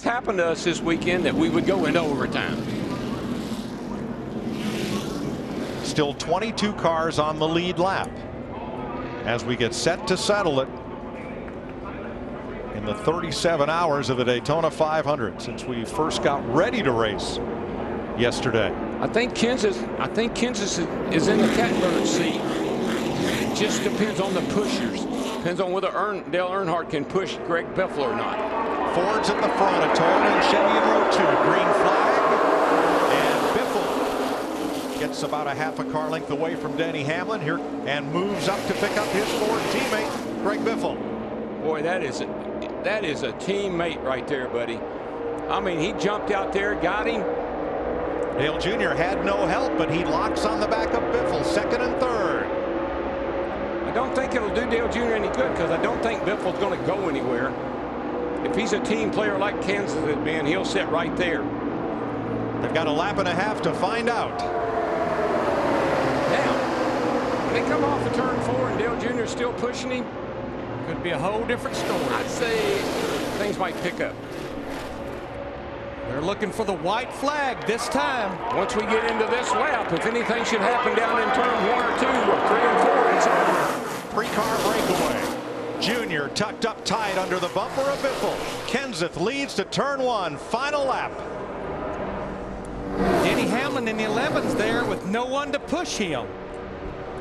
happened to us this weekend that we would go into overtime. Still 22 cars on the lead lap as we get set to settle it in the 37 hours of the Daytona 500 since we first got ready to race yesterday. I think Kansas is in the catbird seat. It just depends on the pushers. Depends on whether Dale Earnhardt can push Greg Biffle or not. Ford's at the front, a Toyota and Chevy in row 2. Green flag, and Biffle gets about a half a car length away from Denny Hamlin here and moves up to pick up his Ford teammate Greg Biffle. Boy, that is a teammate right there, buddy. I mean, he jumped out there, got him. Dale Jr. had no help, but he locks on the back of Biffle, second and third. I don't think it'll do Dale Jr. any good because I don't think Biffle's going to go anywhere. If he's a team player like Kansas has been, he'll sit right there. They've got a lap and a half to find out. Now, they come off of turn 4 and Dale Jr. is still pushing him. Could be a whole different story. I'd say things might pick up. They're looking for the white flag this time. Once we get into this lap, if anything should happen down in turn 1 or 2 or 3 and 4, it's over. Three-car breakaway. Junior tucked up tight under the bumper of Biffle. Kenseth leads to turn 1, final lap. Denny Hamlin in the 11s there with no one to push him.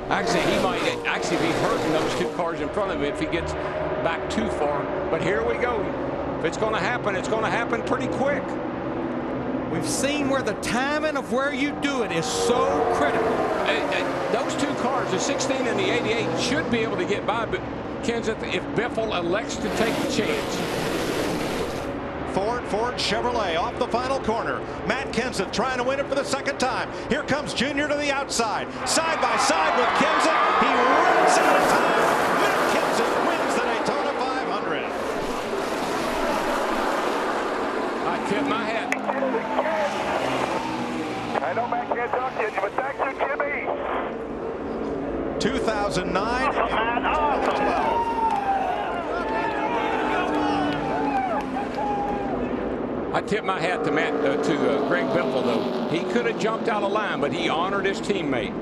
Actually, he might actually be hurting those 2 cars in front of him if he gets back too far. But here we go. If it's going to happen pretty quick. We've seen where the timing of where you do it is so critical. Those 2 cars, the 16 and the 88, should be able to get by Kansas if Biffle elects to take the chance. Ford Chevrolet off the final corner. Matt Kenseth trying to win it for the second time. Here comes Junior to the outside. Side by side with Kenseth. He runs out of time. Matt Kenseth wins the Daytona 500. I tip my hat. I know Matt can't talk to you, but thank you, Jimmy. 2009 Awesome, man. Awesome. I tip my hat to Greg Biffle, though. He could have jumped out of line, but he honored his teammate.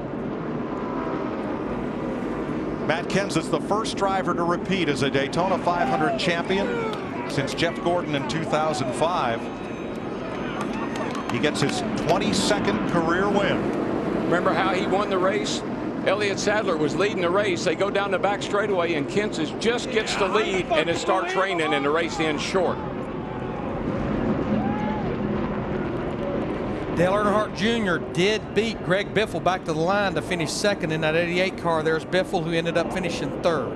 Matt Kenseth's the first driver to repeat as a Daytona 500 champion since Jeff Gordon in 2005. He gets his 22nd career win. Remember how he won the race? Elliott Sadler was leading the race. They go down the back straightaway, and Kenseth just gets the lead, and it starts raining, and the race ends short. Dale Earnhardt Jr. did beat Greg Biffle back to the line to finish second in that 88 car. There's Biffle, who ended up finishing third.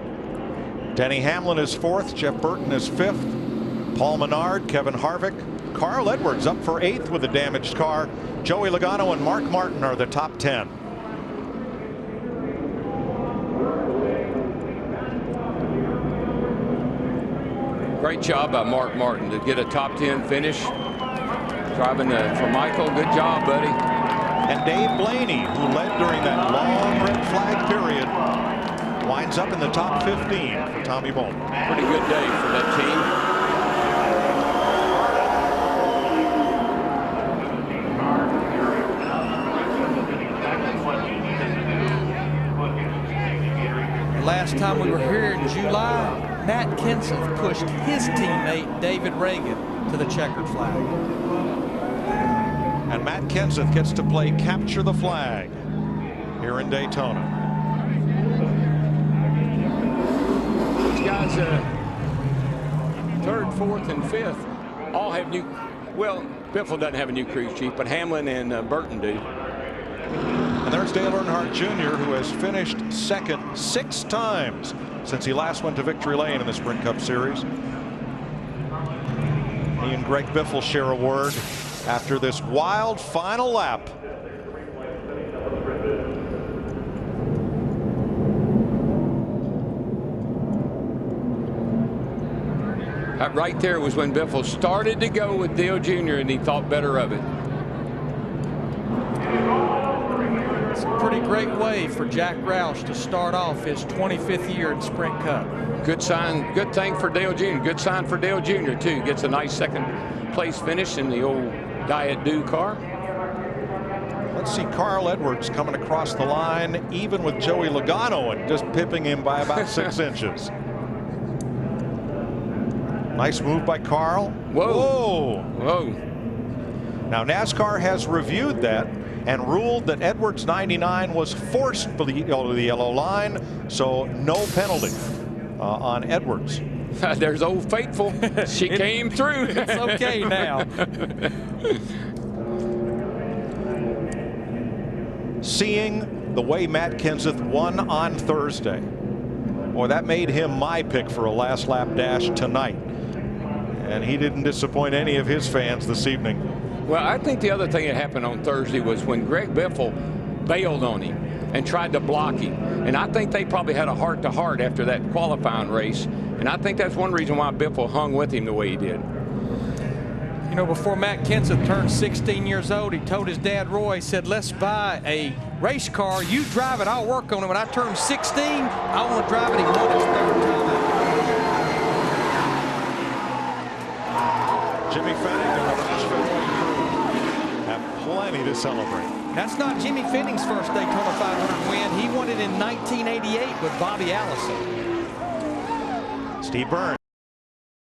Denny Hamlin is fourth. Jeff Burton is fifth. Paul Menard, Kevin Harvick, Carl Edwards up for eighth with a damaged car. Joey Logano and Mark Martin are the top 10. Great job by Mark Martin to get a top 10 finish. Driving for Michael. Good job, buddy. And Dave Blaney, who led during that long red flag period, winds up in the top 15 for Tommy Bowman. Pretty good day for that team. Last time we were here in July, Matt Kenseth pushed his teammate David Reagan to the checkered flag. And Matt Kenseth gets to play capture the flag here in Daytona. These guys, third, fourth, and fifth, all have new. Well, Biffle doesn't have a new crew chief, but Hamlin and Burton do. And there's Dale Earnhardt Jr., who has finished second 6 times since he last went to victory lane in the Sprint Cup Series. He and Greg Biffle share a word after this wild final lap. That right there was when Biffle started to go with Dale Jr. and he thought better of it. It's a pretty great way for Jack Roush to start off his 25th year in Sprint Cup. Good sign, good thing for Dale Jr. Good sign for Dale Jr. too. Gets a nice second place place finish in the old Diet Dew car. Let's see Carl Edwards coming across the line, even with Joey Logano, and just pipping him by about 6 inches. Nice move by Carl. Whoa. Whoa. Now NASCAR has reviewed that and ruled that Edwards 99 was forced below the yellow line, so no penalty on Edwards. There's Old Faithful. She came through. It's okay now. Seeing the way Matt Kenseth won on Thursday, boy, that made him my pick for a last lap dash tonight. And he didn't disappoint any of his fans this evening. Well, I think the other thing that happened on Thursday was when Greg Biffle bailed on him and tried to block him. And I think they probably had a heart-to-heart after that qualifying race. And I think that's one reason why Biffle hung with him the way he did. You know, before Matt Kenseth turned 16 years old, he told his dad, Roy, he said, let's buy a race car. You drive it, I'll work on it. When I turn 16, I want to drive it. He won his third time. Jimmy Fenning and the Nashville crew have plenty to celebrate. That's not Jimmy Fenning's first Daytona 500 win. He won it in 1988 with Bobby Allison. Steve Burns.